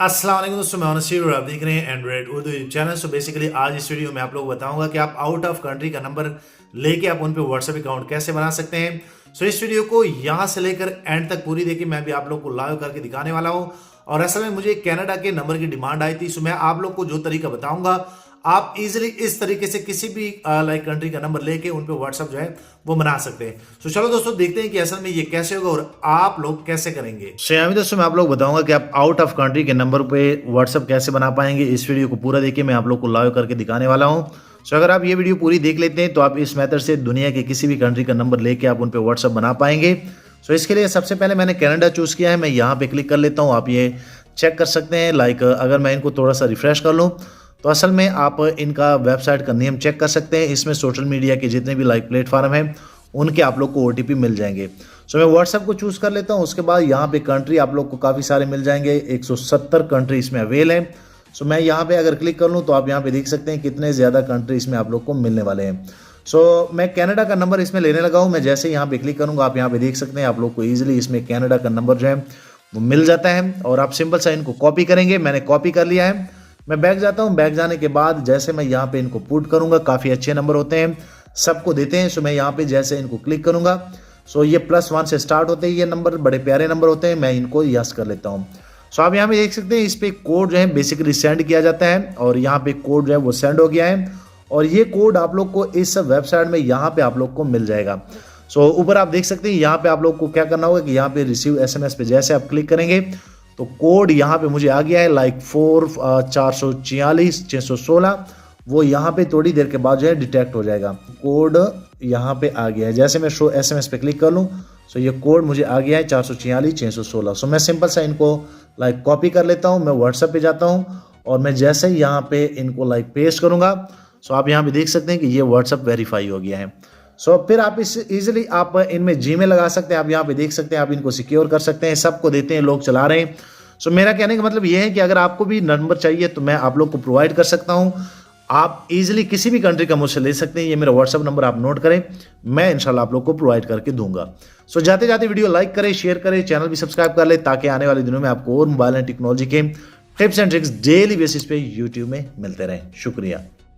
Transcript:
अस्सलाम वालेकुम दोस्तों, मैं नसीर और आप देख रहे हैं Android Urdu YouTube channel. So basically आज इस वीडियो में आप लोग को बताऊंगा कि आप आउट ऑफ कंट्री का नंबर लेके आप उन पे व्हाट्सएप अकाउंट कैसे बना सकते हैं। सो इस वीडियो को यहां से लेकर एंड तक पूरी देखिए, मैं भी आप लोग को लाइव करके दिखाने वाला हूं। और असल में मुझे कनाडा के नंबर की डिमांड आई थी, सो मैं आप लोग को जो तरीका बताऊंगा आप इजीली इस तरीके से किसी भी लाइक कंट्री का नंबर लेके उन पे व्हाट्सएप जो है वो बना सकते हैं। तो चलो दोस्तों देखते हैं कि असल में ये कैसे होगा और आप लोग कैसे करेंगे। दोस्तों मैं आप लोग बताऊंगा कि आप आउट ऑफ कंट्री के नंबर पे व्हाट्सएप कैसे बना पाएंगे। इस वीडियो को पूरा देखिए, मैं आप लोग को लाइव करके दिखाने वाला हूँ। सो अगर आप ये वीडियो पूरी देख लेते हैं तो आप इस मेथड से दुनिया के किसी भी कंट्री का नंबर लेके आप उन पे व्हाट्सएप बना पाएंगे। सो इसके लिए सबसे पहले मैंने कनाडा चूज किया है, मैं यहाँ पे क्लिक कर लेता हूँ। आप ये चेक कर सकते हैं, लाइक अगर मैं इनको थोड़ा सा रिफ्रेश कर लूँ तो असल में आप इनका वेबसाइट का नेम चेक कर सकते हैं। इसमें सोशल मीडिया के जितने भी लाइक प्लेटफॉर्म हैं उनके आप लोग को OTP मिल जाएंगे। सो मैं व्हाट्सएप को चूज़ कर लेता हूँ। उसके बाद यहाँ पे कंट्री आप लोग को काफ़ी सारे मिल जाएंगे, 170 कंट्री इसमें अवेल है। सो मैं यहाँ पे अगर क्लिक कर लूँ तो आप यहाँ पे देख सकते हैं कितने ज़्यादा कंट्री इसमें आप लोग को मिलने वाले हैं। सो मैं कनाडा का नंबर इसमें लेने लगा हूँ। मैं जैसे यहाँ पे क्लिक करूँगा आप यहाँ पे देख सकते हैं आप लोग को ईजिली इसमें कनाडा का नंबर जो है वो मिल जाता है। और आप सिंपल सा इनको कॉपी करेंगे, मैंने कॉपी कर लिया है। मैं बैक जाता हूं, बैक जाने के बाद जैसे मैं यहाँ पे इनको पुट करूंगा, काफ़ी अच्छे नंबर होते हैं, सबको देते हैं। सो मैं यहाँ पे जैसे इनको क्लिक करूंगा सो ये +1 से स्टार्ट होते हैं, ये नंबर बड़े प्यारे नंबर होते हैं, मैं इनको यस कर लेता हूँ। सो आप यहाँ पे देख सकते हैं इस पे कोड जो है बेसिकली सेंड किया जाता है और यहाँ पे कोड जो है वो सेंड हो गया है। और ये कोड आप लोग को इस वेबसाइट में यहाँ पे आप लोग को मिल जाएगा। सो ऊपर आप देख सकते हैं यहाँ पे आप लोग को क्या करना होगा कि यहाँ पे रिसीव SMS पे जैसे आप क्लिक करेंगे तो कोड यहाँ पे मुझे आ गया है, लाइक 4444616, वो यहाँ पे थोड़ी देर के बाद जो है डिटेक्ट हो जाएगा। कोड यहाँ पे आ गया है, जैसे मैं शो SMS पे क्लिक कर लूँ सो ये कोड मुझे आ गया है 4444616। सो मैं सिंपल सा इनको लाइक कॉपी कर लेता हूँ, मैं व्हाट्सएप पे जाता हूँ और मैं जैसे ही यहाँ पे इनको लाइक पेस्ट करूँगा सो आप यहाँ पे देख सकते हैं कि ये व्हाट्सएप वेरीफाई हो गया है। सो फिर आप इस इजीली आप इनमें Gmail लगा सकते हैं। आप यहाँ पे देख सकते हैं, आप इनको सिक्योर कर सकते हैं, सबको देते हैं, लोग चला रहे हैं। सो मेरा कहने का मतलब ये है कि अगर आपको भी नंबर चाहिए तो मैं आप लोग को प्रोवाइड कर सकता हूँ। आप इजीली किसी भी कंट्री का मुझसे ले सकते हैं। ये मेरा व्हाट्सएप नंबर आप नोट करें, मैं इंशाल्लाह आप लोग को प्रोवाइड करके दूंगा। सो जाते जाते वीडियो लाइक करें, शेयर करें, चैनल भी सब्सक्राइब कर ले ताकि आने वाले दिनों में आपको और मोबाइल एंड टेक्नोलॉजी के tips and tricks daily basis पे यूट्यूब में मिलते रहें। शुक्रिया।